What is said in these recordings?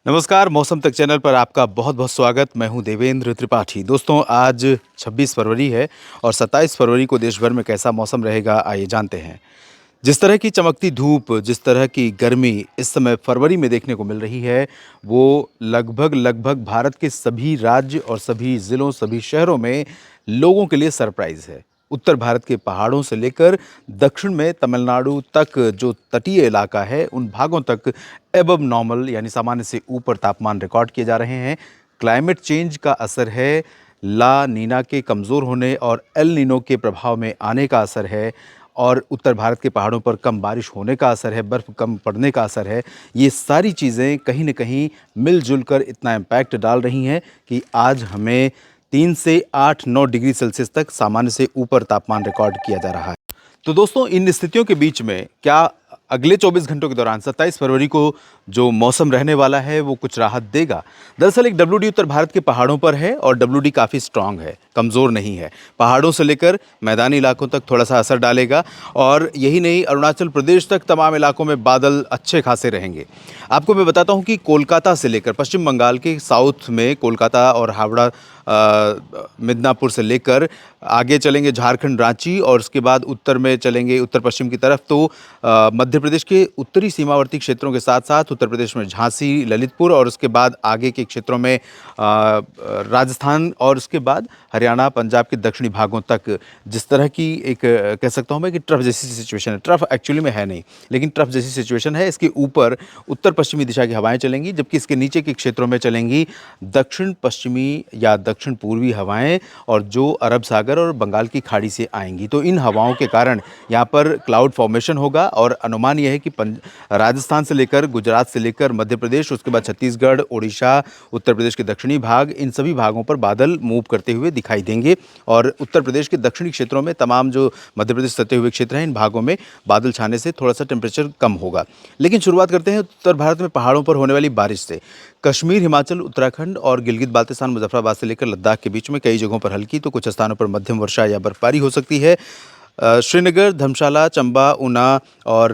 नमस्कार, मौसम तक चैनल पर आपका बहुत-बहुत स्वागत। मैं हूं देवेंद्र त्रिपाठी। दोस्तों, आज 26 फरवरी है और 27 फरवरी को देश भर में कैसा मौसम रहेगा, आइए जानते हैं। जिस तरह की चमकती धूप, जिस तरह की गर्मी इस समय फरवरी में देखने को मिल रही है, वो लगभग-लगभग भारत के सभी राज्य और सभी ज़िलों, सभी शहरों में लोगों के लिए सरप्राइज़ है। उत्तर भारत के पहाड़ों से लेकर दक्षिण में तमिलनाडु तक जो तटीय इलाका है, उन भागों तक एबव नॉर्मल यानी सामान्य से ऊपर तापमान रिकॉर्ड किए जा रहे हैं। क्लाइमेट चेंज का असर है, ला नीना के कमज़ोर होने और एल नीनो के प्रभाव में आने का असर है और उत्तर भारत के पहाड़ों पर कम बारिश होने का असर है, बर्फ़ कम पड़ने का असर है। ये सारी चीज़ें कहीं न कहीं मिल-जुल कर इतना इम्पैक्ट डाल रही हैं कि आज हमें 3 से 8-9 डिग्री सेल्सियस तक सामान्य से ऊपर तापमान रिकॉर्ड किया जा रहा है। तो दोस्तों, इन स्थितियों के बीच में क्या अगले 24 घंटों के दौरान 27 फरवरी को जो मौसम रहने वाला है वो कुछ राहत देगा? दरअसल एक डब्ल्यूडी उत्तर भारत के पहाड़ों पर है और डब्ल्यूडी काफ़ी स्ट्रॉन्ग है, कमज़ोर नहीं है। पहाड़ों से लेकर मैदानी इलाकों तक थोड़ा-सा असर डालेगा और यही नहीं, अरुणाचल प्रदेश तक तमाम इलाकों में बादल अच्छे खासे रहेंगे। आपको मैं बताता हूँ कि कोलकाता से लेकर पश्चिम बंगाल के साउथ में कोलकाता और हावड़ा, मिदनापुर से लेकर आगे चलेंगे झारखंड रांची और उसके बाद उत्तर में चलेंगे उत्तर पश्चिम की तरफ तो मध्य प्रदेश के उत्तरी सीमावर्ती क्षेत्रों के साथ-साथ उत्तर प्रदेश में झांसी, ललितपुर और उसके बाद आगे के क्षेत्रों में राजस्थान और उसके बाद हरियाणा, पंजाब के दक्षिणी भागों तक जिस तरह की एक कह सकता हूँ मैं कि ट्रफ जैसी सिचुएशन है। ट्रफ एक्चुअली में है नहीं, लेकिन ट्रफ जैसी सिचुएशन है। इसके ऊपर उत्तर पश्चिमी दिशा की हवाएँ चलेंगी, जबकि इसके नीचे के क्षेत्रों में चलेंगी दक्षिण पश्चिमी या दक्षिण पूर्वी हवाएँ और जो अरब सागर और बंगाल की खाड़ी से आएँगी। तो इन हवाओं के कारण यहाँ पर क्लाउड फॉर्मेशन होगा और अनुमान यह है कि राजस्थान से लेकर गुजरात से लेकर मध्य प्रदेश, उसके बाद छत्तीसगढ़, ओडिशा, उत्तर प्रदेश के दक्षिणी भाग, इन सभी भागों पर बादल मूव करते हुए दिखाई देंगे और उत्तर प्रदेश के दक्षिणी क्षेत्रों में तमाम जो मध्य प्रदेश सटे हुए क्षेत्र हैं, इन भागों में बादल छाने से थोड़ा-सा टेम्परेचर कम होगा। लेकिन शुरुआत करते हैं उत्तर भारत में पहाड़ों पर होने वाली बारिश से। कश्मीर, हिमाचल, उत्तराखंड और गिलगित-बाल्तिस्तान, मुज़फ़्फ़राबाद से लेकर लद्दाख के बीच में कई जगहों पर हल्की तो कुछ स्थानों पर मध्यम वर्षा या बर्फबारी हो सकती है। श्रीनगर, धर्मशाला, चंबा, ऊना और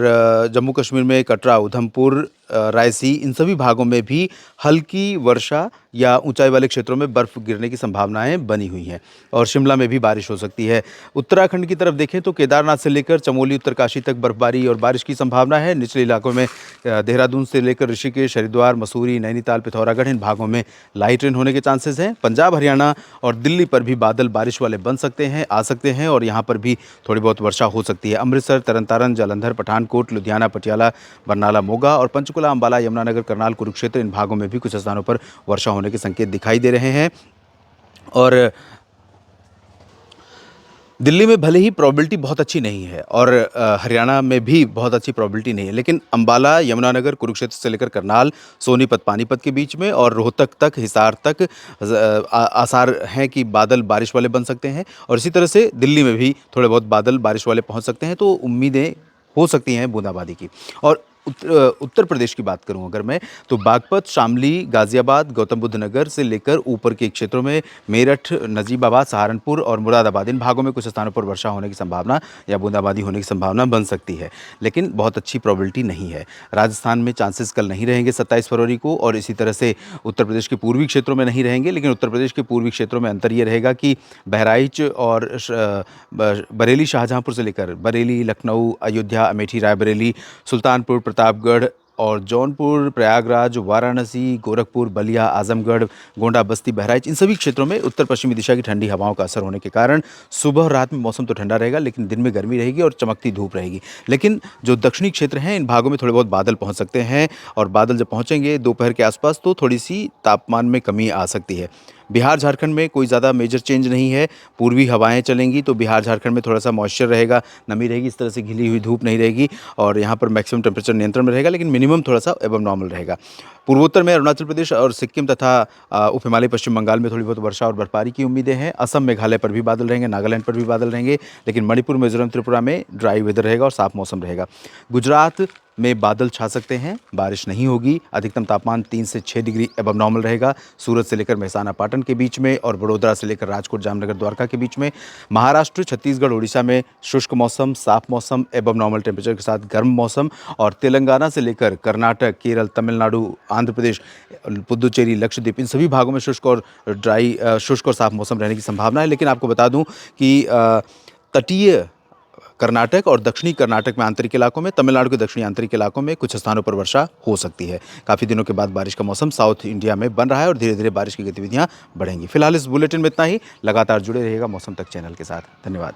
जम्मू कश्मीर में कटरा, उधमपुर, रायसी, इन सभी भागों में भी हल्की वर्षा या ऊंचाई वाले क्षेत्रों में बर्फ़ गिरने की संभावनाएं बनी हुई हैं और शिमला में भी बारिश हो सकती है। उत्तराखंड की तरफ देखें तो केदारनाथ से लेकर चमोली, उत्तरकाशी तक बर्फबारी और बारिश की संभावना है। निचले इलाकों में देहरादून से लेकर ऋषिकेश, हरिद्वार, मसूरी, नैनीताल, पिथौरागढ़, इन भागों में लाइट रेन होने के चांसेस हैं। पंजाब, हरियाणा और दिल्ली पर भी बादल बारिश वाले बन सकते हैं, आ सकते हैं और यहाँ पर भी थोड़ी बहुत वर्षा हो सकती है। अमृतसर, तरन-तारन, जालंधर, पठानकोट, लुधियाना, पटियाला, बरनाला, मोगा और पंचकुला, अंबाला, यमुनानगर, करनाल, कुरुक्षेत्र, इन भागों में भी कुछ स्थानों पर वर्षा होने के संकेत दिखाई दे रहे हैं। और दिल्ली में भले ही प्रोबेबिलिटी बहुत अच्छी नहीं है और हरियाणा में भी बहुत अच्छी प्रोबेबिलिटी नहीं है, लेकिन अंबाला, यमुनानगर, कुरुक्षेत्र से लेकर करनाल, सोनीपत, पानीपत के बीच में और रोहतक तक, हिसार तक आसार हैं कि बादल बारिश वाले बन सकते हैं और इसी तरह से दिल्ली में भी थोड़े बहुत बादल बारिश वाले पहुंच सकते हैं, तो उम्मीदें हो सकती हैं बूंदाबांदी की। और उत्तर प्रदेश की बात करूं अगर मैं, तो बागपत, शामली, गाजियाबाद, गौतम बुद्ध नगर से लेकर ऊपर के क्षेत्रों में मेरठ, नजीबाबाद, सहारनपुर और मुरादाबाद, इन भागों में कुछ स्थानों पर वर्षा होने की संभावना या बूंदाबांदी होने की संभावना बन सकती है, लेकिन बहुत अच्छी प्रोबेबिलिटी नहीं है। राजस्थान में चांसेस कल नहीं रहेंगे 27 फरवरी को और इसी तरह से उत्तर प्रदेश के पूर्वी क्षेत्रों में नहीं रहेंगे, लेकिन उत्तर प्रदेश के पूर्वी क्षेत्रों में अंतर ये रहेगा कि बहराइच और बरेली, शाहजहाँपुर से लेकर बरेली, लखनऊ, अयोध्या, अमेठी, रायबरेली, सुल्तानपुर, प्रतापगढ़ और जौनपुर, प्रयागराज, वाराणसी, गोरखपुर, बलिया, आजमगढ़, गोंडा, बस्ती, बहराइच, इन सभी क्षेत्रों में उत्तर पश्चिमी दिशा की ठंडी हवाओं का असर होने के कारण सुबह और रात में मौसम तो ठंडा रहेगा, लेकिन दिन में गर्मी रहेगी और चमकती धूप रहेगी। लेकिन जो दक्षिणी क्षेत्र हैं, इन भागों में थोड़े बहुत बादल पहुंच सकते हैं और बादल जब पहुंचेंगे दोपहर के आसपास तो थोड़ी सी तापमान में कमी आ सकती है। बिहार, झारखंड में कोई ज़्यादा मेजर चेंज नहीं है। पूर्वी हवाएं चलेंगी तो बिहार, झारखंड में थोड़ा-सा मॉइस्चर रहेगा, नमी रहेगी, इस तरह से घिली हुई धूप नहीं रहेगी और यहाँ पर मैक्सिमम टेम्परेचर नियंत्रण में रहेगा, लेकिन मिनिमम थोड़ा-सा एबव नॉर्मल रहेगा। पूर्वोत्तर में अरुणाचल प्रदेश और सिक्किम तथा उप हिमालय पश्चिम बंगाल में थोड़ी बहुत वर्षा और बर्फबारी की उम्मीदें हैं। असम, मेघालय पर भी बादल रहेंगे, नागालैंड पर भी बादल रहेंगे, लेकिन मणिपुर, मिज़ोरम, त्रिपुरा में ड्राई वेदर रहेगा और साफ मौसम रहेगा। गुजरात में बादल छा सकते हैं, बारिश नहीं होगी, अधिकतम तापमान 3 से 6 डिग्री एबव नॉर्मल रहेगा। सूरत से लेकर मेहसाना, पाटन के बीच में और वडोदरा से लेकर राजकोट, जामनगर, द्वारका के बीच में। महाराष्ट्र, छत्तीसगढ़, ओडिशा में शुष्क मौसम, साफ मौसम, एबव नॉर्मल टेम्परेचर के साथ गर्म मौसम और तेलंगाना से लेकर कर्नाटक, केरल, तमिलनाडु, आंध्र प्रदेश, पुदुचेरी, लक्षद्वीप इन सभी भागों में शुष्क और साफ मौसम रहने की संभावना है। लेकिन आपको बता दूं कि तटीय कर्नाटक और दक्षिणी कर्नाटक में आंतरिक इलाकों में, तमिलनाडु के दक्षिणी आंतरिक इलाकों में कुछ स्थानों पर वर्षा हो सकती है। काफ़ी दिनों के बाद बारिश का मौसम साउथ इंडिया में बन रहा है और धीरे-धीरे बारिश की गतिविधियां बढ़ेंगी। फिलहाल इस बुलेटिन में इतना ही। लगातार जुड़े रहिएगा मौसम तक चैनल के साथ। धन्यवाद।